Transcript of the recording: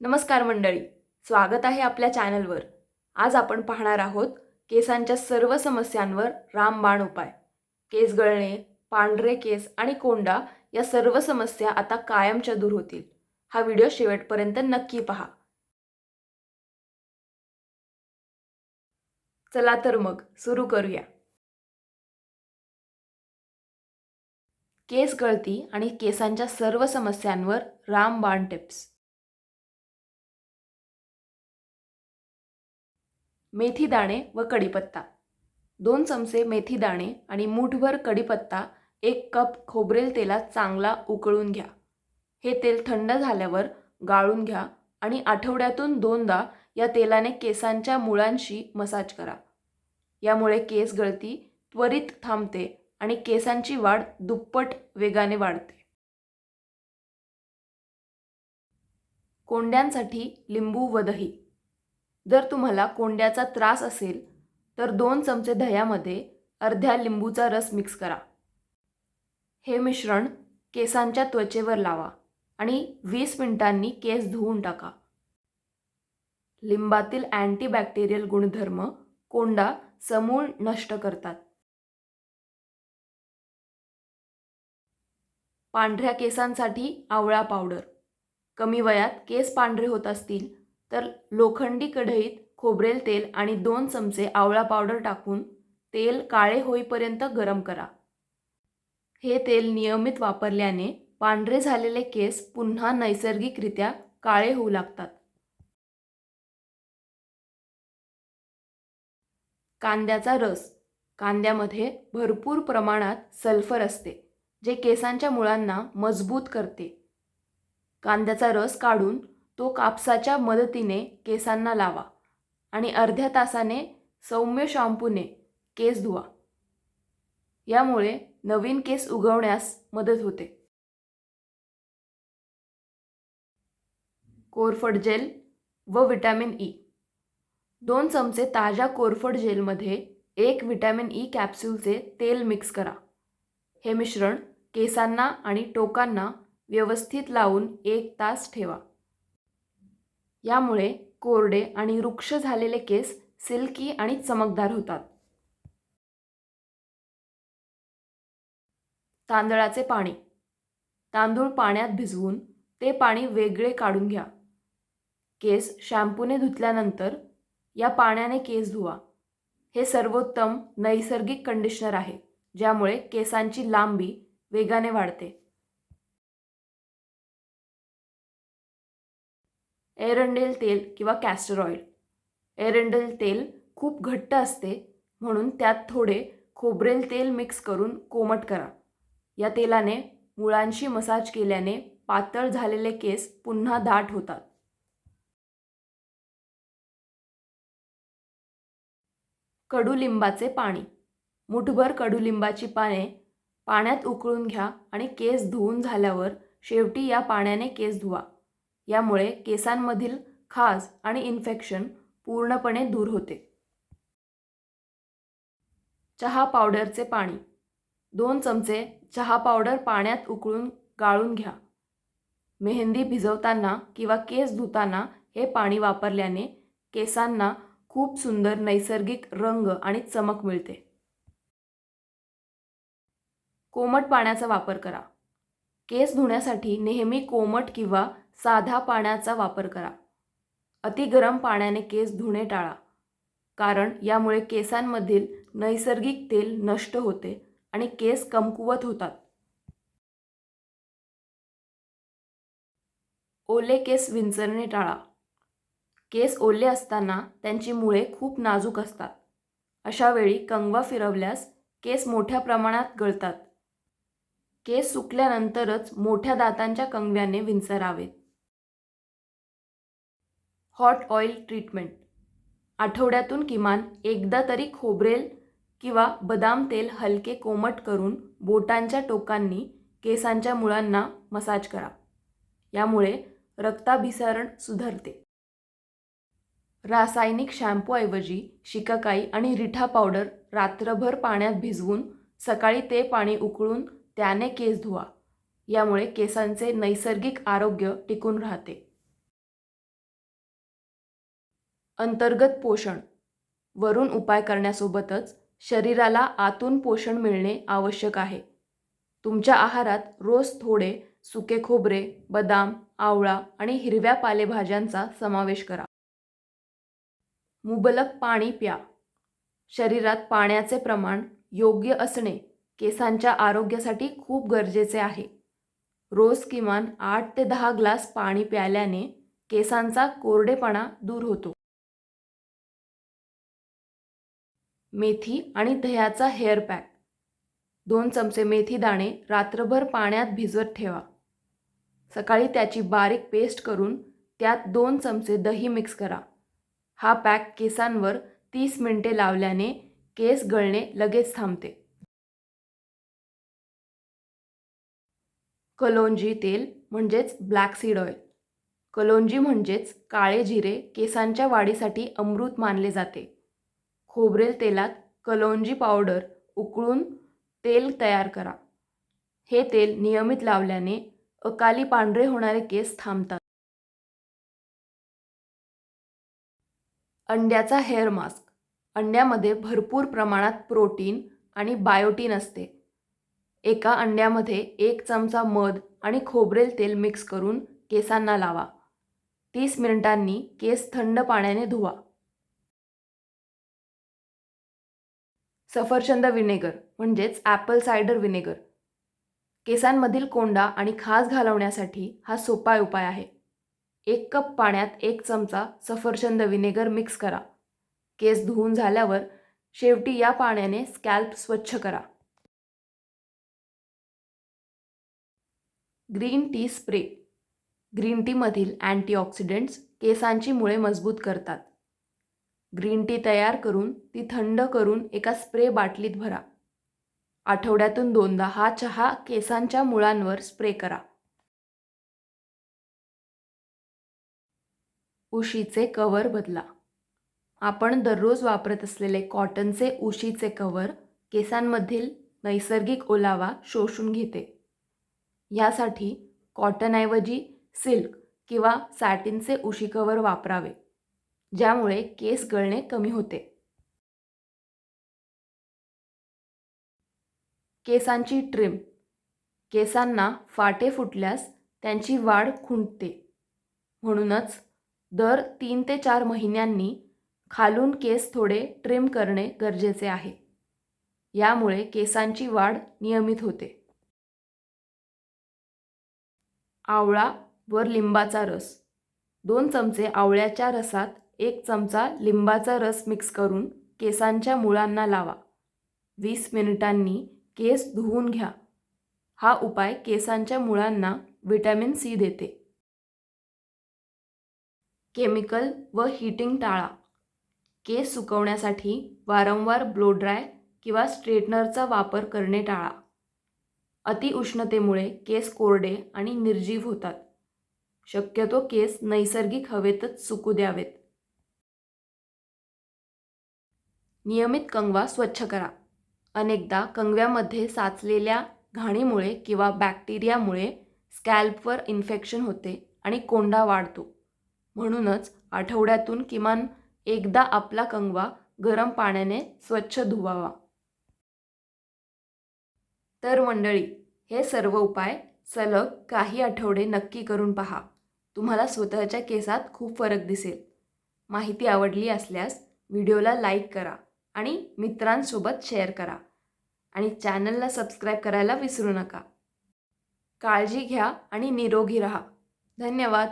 नमस्कार मंडळी, स्वागत आहे आपल्या चॅनलवर। आज आपण पाहणार आहोत केसांच्या सर्व समस्यांवर रामबाण उपाय। केस गळणे, पांढरे केस आणि कोंडा या सर्व समस्या आता कायमच्या दूर होतील। हा व्हिडिओ शेवटपर्यंत नक्की पहा। चला तर मग सुरू करूया। केस गळती आणि केसांच्या सर्व समस्यांवर रामबाण टिप्स। मेथी दाणे व कढीपत्ता। 2 चमचे मेथी दाणे आणि मूठभर कढीपत्ता 1 कप खोबरेल तेलात चांगला उकळून घ्या। हे तेल थंड झाल्यावर गाळून घ्या आणि आठवड्यातून 2दा या तेलाने केसांच्या मुळांशी मसाज करा। यामुळे केस गळती त्वरित थांबते आणि केसांची वाढ दुप्पट वेगाने वाढते। कोंड्यांसाठी लिंबू व दही। जर तुम्हाला कोंड्याचा त्रास असेल तर 2 चमचे दह्यामध्ये अर्ध्या लिंबूचा रस मिक्स करा। हे मिश्रण केसांच्या त्वचेवर लावा आणि 20 मिनिटांनी केस धुवून टाका। लिंबातील अँटीबॅक्टेरियल गुणधर्म कोंडा समूळ नष्ट करतात। पांढऱ्या केसांसाठी आवळा पावडर। कमी वयात केस पांढरे होत असतील तर लोखंडी कढईत खोबरेल तेल आणि 2 चमचे आवळा पावडर टाकून तेल काळे होईपर्यंत गरम करा। हे तेल नियमित वापरल्याने पांढरे झालेले केस पुन्हा नैसर्गिकरित्या काळे होऊ लागतात। कांद्याचा रस। कांद्यामध्ये भरपूर प्रमाणात सल्फर असते, जे केसांच्या मुळांना मजबूत करते। कांद्याचा रस काढून तो कापसाच्या मदतीने केसांना लावा आणि अर्ध्या तासाने सौम्य शॅम्पूने केस धुवा। यामुळे नवीन केस उगवण्यास मदत होते। कोरफड जेल व विटॅमिन ई। 2 चमचे ताज्या कोरफड जेलमध्ये 1 विटॅमिन ई कॅप्सूलचे तेल मिक्स करा। हे मिश्रण केसांना आणि टोकांना व्यवस्थित लावून 1 तास ठेवा। यामुळे कोरडे आणि रुक्ष झालेले केस सिल्की आणि चमकदार होतात। तांदळाचे पाणी। तांदूळ पाण्यात भिजवून ते पाणी वेगळे काढून घ्या। केस शॅम्पूने धुतल्यानंतर या पाण्याने केस धुवा। हे सर्वोत्तम नैसर्गिक कंडिशनर आहे, ज्यामुळे केसांची लांबी वेगाने वाढते। एरंडेल तेल किंवा कॅस्टर ऑइल। एरंडेल तेल खूप घट्ट असते, म्हणून त्यात थोडे खोबरेल तेल मिक्स करून कोमट करा। या तेलाने मुळांशी मसाज केल्याने पातळ झालेले केस पुन्हा दाट होतात। कडुलिंबाचे पाणी। मुठभर कडुलिंबाची पाने पाण्यात उकळून घ्या आणि केस धुवून झाल्यावर शेवटी या पाण्याने केस धुवा। यामुळे केसांमधील खाज आणि इन्फेक्शन पूर्णपणे दूर होते। चहा पावडरचे पाणी। 2 चमचे चहा पावडर पाण्यात उकळून गाळून घ्या। मेहंदी भिजवताना किंवा केस धुताना हे पाणी वापरल्याने केसांना खूप सुंदर नैसर्गिक रंग आणि चमक मिळते। कोमट पाण्याचा वापर करा। केस धुण्यासाठी नेहमी कोमट किंवा साधा पाण्याचा वापर करा। अति गरम पाण्याने केस धुणे टाळा, कारण यामुळे केसांमधील नैसर्गिक तेल नष्ट होते आणि केस कमकुवत होतात। ओले केस विंचरणे टाळा। केस ओले असताना त्यांची मुळे खूप नाजूक असतात। अशा वेळी कंगवा फिरवल्यास केस मोठ्या प्रमाणात गळतात। केस सुकल्यानंतरच मोठ्या दातांच्या कंगव्याने विंचरावेत। Hot oil treatment. आठवड्यातून किमान एकदा तरी खोबरेल किंवा बदाम तेल हलके कोमट करून बोटांच्या टोकांनी केसांच्या मुळांना मसाज करा। यामुळे रक्ताभिसरण सुधारते। रासायनिक शॅम्पूऐवजी शिकाकाई आणि रिठा पावडर रात्रभर पाण्यात भिजवून सकाळी ते पाणी उकळून त्याने केस धुवा। यामुळे केसांचे नैसर्गिक आरोग्य टिकून राहते। अंतर्गत पोषण. वरून उपाय करण्यासोबतच शरीराला आतून पोषण मिळणे आवश्यक आहे. तुमच्या आहारात रोज थोडे सुके खोबरे, बदाम, आवळा आणि हिरव्या पालेभाज्यांचा समावेश करा. मुबलक पाणी प्या. शरीरात पाण्याचे प्रमाण योग्य असणे केसांच्या आरोग्यासाठी खूप गरजेचे आहे. रोज किमान 8 ते 10 ग्लास पाणी प्यायल्याने केसांचा कोरडेपणा दूर होतो. मेथी आणि दह्याचा हेअर पॅक. 2 चमचे मेथी दाणे रात्रभर पाण्यात भिजवत ठेवा. सकाळी त्याची बारीक पेस्ट करून त्यात 2 चमचे दही मिक्स करा. हा पॅक केसांवर 30 मिनिटे लावल्याने केस गळणे लगेच थांबते. कलोंजी तेल म्हणजेच ब्लॅक सीड ऑइल. कलोंजी म्हणजेच काळे जिरे केसांच्या वाढीसाठी अमृत मानले जाते. खोबरेल तेलात कलोंजी पावडर उकळून तेल तयार करा. हे तेल नियमित लावल्याने अकाली पांढरे होणारे केस थांबतात. अंड्याचा हेअर मास्क. अंड्यामध्ये भरपूर प्रमाणात प्रोटीन आणि बायोटीन असते. एका अंड्यामध्ये 1 चमचा मध आणि खोबरेल तेल मिक्स करून केसांना लावा. 30 मिनिटांनी केस थंड पाण्याने धुवा. सफरचंद विनेगर म्हणजेच ॲपल सायडर विनेगर. केसांमधील कोंडा आणि खाज घालवण्यासाठी हा सोपा उपाय आहे. 1 कप पाण्यात 1 चमचा सफरचंद विनेगर मिक्स करा. केस धुवून झाल्यावर शेवटी या पाण्याने स्कॅल्प स्वच्छ करा. Green tea spray. ग्रीन टीमधील अँटीऑक्सिडंट्स केसांची मुळे मजबूत करतात. ग्रीन टी तयार करून ती थंड करून एका स्प्रे बाटलीत भरा. आठवड्यातून 2दा हा चहा केसांच्या मुळांवर स्प्रे करा. उशीचे कव्हर बदला. आपण दररोज वापरत असलेले कॉटनचे उशीचे कव्हर केसांमधील नैसर्गिक ओलावा शोषून घेते. यासाठी कॉटनऐवजी सिल्क किंवा सॅटिनचे उशी कव्हर वापरावे, ज्यामुळे केस गळणे कमी होते. केसांची ट्रिम. केसांना फाटे फुटल्यास त्यांची वाढ खुंटते. म्हणूनच दर 3 ते 4 महिन्यांनी खालून केस थोडे ट्रिम करणे गरजेचे आहे. यामुळे केसांची वाढ नियमित होते. आवळा व लिंबाचा रस. 2 चमचे आवळ्याच्या रसात 1 चमचा लिंबाचा रस मिक्स करून केसांच्या मुळांना लावा. 20 मिनिटांनी केस धुवून घ्या. हा उपाय केसांच्या मुळांना व्हिटॅमिन सी देते. केमिकल व हीटिंग टाळा. केस सुकवण्यासाठी वारंवार ब्लो ड्राय किंवा स्ट्रेटनरचा वापर करणे टाळा. अतिउष्णतेमुळे केस कोरडे आणि निर्जीव होतात. शक्यतो केस नैसर्गिक हवेतच सुकू द्यावेत. नियमित कंगवा स्वच्छ करा. अनेकदा कंगव्यामध्ये साचलेल्या घाणीमुळे किंवा बॅक्टेरियामुळे स्कॅल्पवर इन्फेक्शन होते आणि कोंडा वाढतो. म्हणूनच आठवड्यातून किमान एकदा आपला कंगवा गरम पाण्याने स्वच्छ धुवावा. तर मंडळी, हे सर्व उपाय सलग काही आठवडे नक्की करून पहा. तुम्हाला स्वतःच्या केसात खूप फरक दिसेल. माहिती आवडली असल्यास व्हिडिओला लाईक करा आणि मित्रांसोबत शेअर करा आणि चॅनलला सबस्क्राईब करायला विसरू नका. काळजी घ्या आणि निरोगी राहा. धन्यवाद.